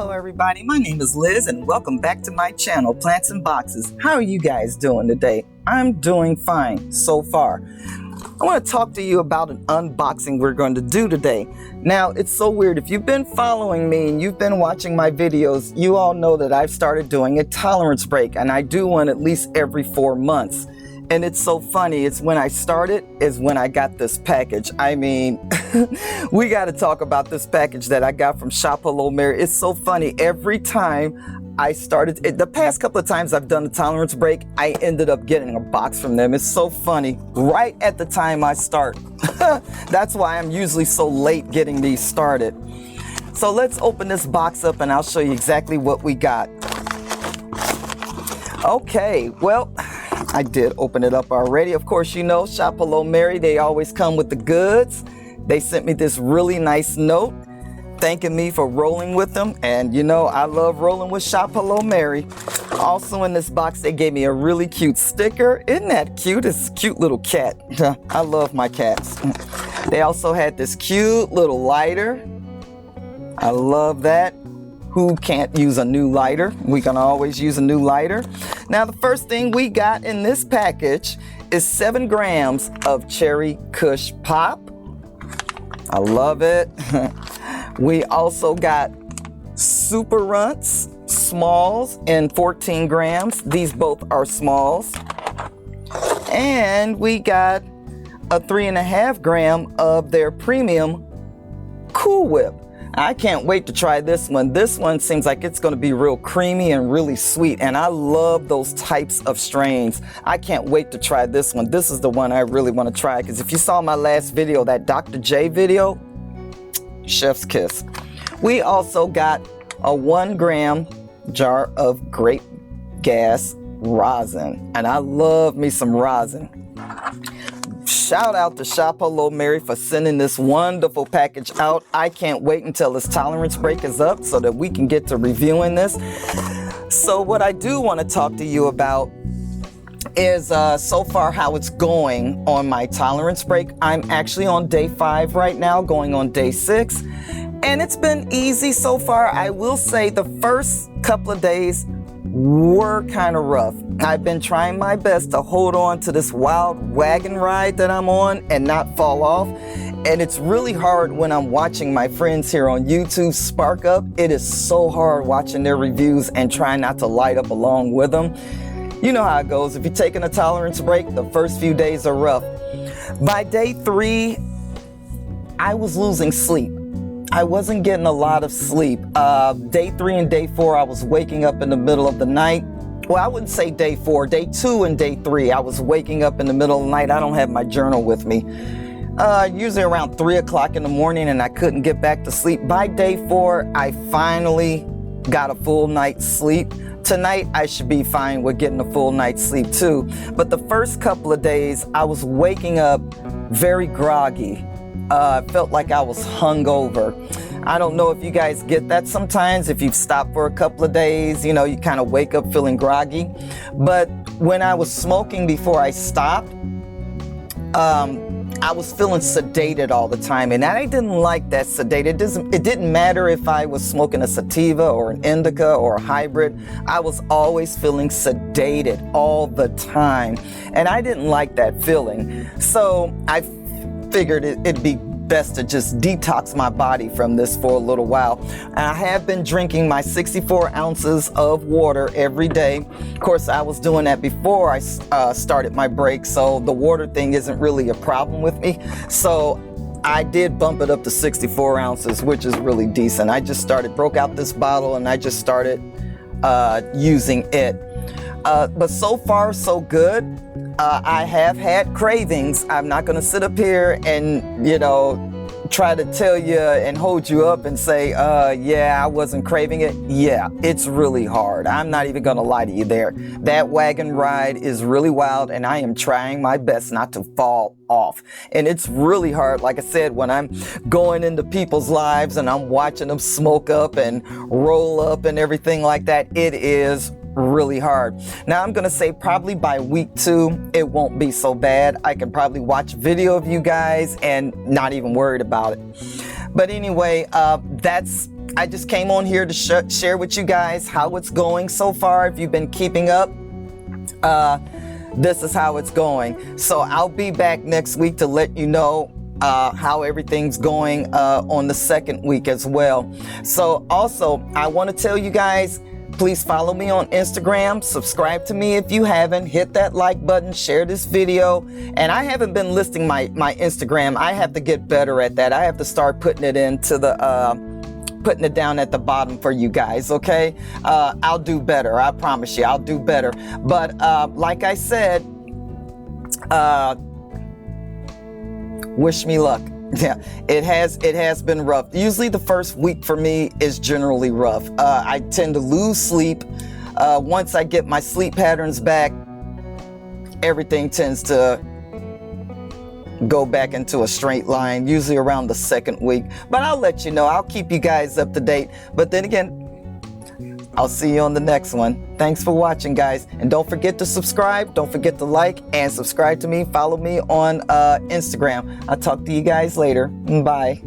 Hello everybody, my name is Liz and welcome back to my channel, Plants and Boxes. How are you guys doing today? I'm doing fine so far. I want to talk to you about an unboxing we're going to do today. Now, it's so weird. If you've been following me and you've been watching my videos, you all know that I've started doing a tolerance break, and I do one at least every 4 months. And it's so funny, it's when I started is when I got this package. I mean, we got to talk about this package that I got from Shop Hello Mary. It's so funny. Every time I started, the past couple of times I've done a tolerance break, I ended up getting a box from them. It's so funny. Right at the time I start. That's why I'm usually so late getting these started. So let's open this box up and I'll show you exactly what we got. Okay, well, I did open it up already. Of course, you know, Shop Hello Mary, they always come with the goods. They sent me this really nice note thanking me for rolling with them. And you know, I love rolling with Shop Hello Mary. Also in this box, they gave me a really cute sticker. Isn't that cute? It's a cute little cat. I love my cats. They also had this cute little lighter. I love that. Who can't use a new lighter? We can always use a new lighter. Now, the first thing we got in this package is 7 grams of Cherry Kush Pop. I love it. We also got Super Runts Smalls in 14 grams. These both are smalls. And we got a 3.5 gram of their premium Cool Whip. I can't wait to try this one. This one seems like it's going to be real creamy and really sweet, and I love those types of strains. I can't wait to try this one. This is the one I really want to try, because if you saw my last video, that Dr. J video, chef's kiss. We also got a 1 gram jar of grape gas rosin, and I love me some rosin. Shout out to Shop Hello Mary for sending this wonderful package out. I can't wait until this tolerance break is up so that we can get to reviewing this. So what I do want to talk to you about is so far how it's going on my tolerance break. I'm actually on day 5 right now, going on day 6. And it's been easy so far. I will say the first couple of days were kind of rough. I've been trying my best to hold on to this wild wagon ride that I'm on and not fall off. And it's really hard when I'm watching my friends here on YouTube spark up. It is so hard watching their reviews and trying not to light up along with them. You know how it goes. If you're taking a tolerance break, the first few days are rough. By day 3, I was losing sleep. I wasn't getting a lot of sleep. Day 3 and day 4, I was waking up in the middle of the night. Well, I wouldn't say day 4. Day 2 and day 3, I was waking up in the middle of the night. I don't have my journal with me. Usually around 3 o'clock in the morning, and I couldn't get back to sleep. By day 4, I finally got a full night's sleep. Tonight, I should be fine with getting a full night's sleep too. But the first couple of days, I was waking up very groggy. Felt like I was hungover. I don't know if you guys get that sometimes. If you've stopped for a couple of days, you know, you kind of wake up feeling groggy. But when I was smoking before I stopped, I was feeling sedated all the time, and I didn't like that sedated. It didn't matter if I was smoking a sativa or an indica or a hybrid. I was always feeling sedated all the time, and I didn't like that feeling. So I figured it'd be best to just detox my body from this for a little while. And I have been drinking my 64 ounces of water every day. Of course, I was doing that before I started my break, so the water thing isn't really a problem with me. So I did bump it up to 64 ounces, which is really decent. I just broke out this bottle and I just started using it. But so far, so good. I have had cravings. I'm not going to sit up here and, you know, try to tell you and hold you up and say, yeah, I wasn't craving it. Yeah, it's really hard. I'm not even going to lie to you there. That wagon ride is really wild, and I am trying my best not to fall off. And it's really hard, like I said, when I'm going into people's lives and I'm watching them smoke up and roll up and everything like that. It is really hard. Now I'm gonna say probably by week 2 it won't be so bad. I can probably watch video of you guys and not even worried about it. But anyway, that's I just came on here to share with you guys how it's going so far. If you've been keeping up, this is how it's going. So I'll be back next week to let you know how everything's going on the second week as well. So also, I want to tell you guys, please follow me on Instagram, subscribe to me if you haven't, hit that like button, share this video. And I haven't been listing my Instagram. I have to get better at that. I have to start putting it into the putting it down at the bottom for you guys, okay? I'll do better. I promise you, I'll do better. But like I said, wish me luck. Yeah, it has been rough. Usually the first week for me is generally rough. I tend to lose sleep. Once I get my sleep patterns back, everything tends to go back into a straight line, usually around the second week. But I'll let you know. I'll keep you guys up to date. But then again, I'll see you on the next one. Thanks for watching, guys. And don't forget to subscribe. Don't forget to like and subscribe to me. Follow me on Instagram. I'll talk to you guys later. Bye.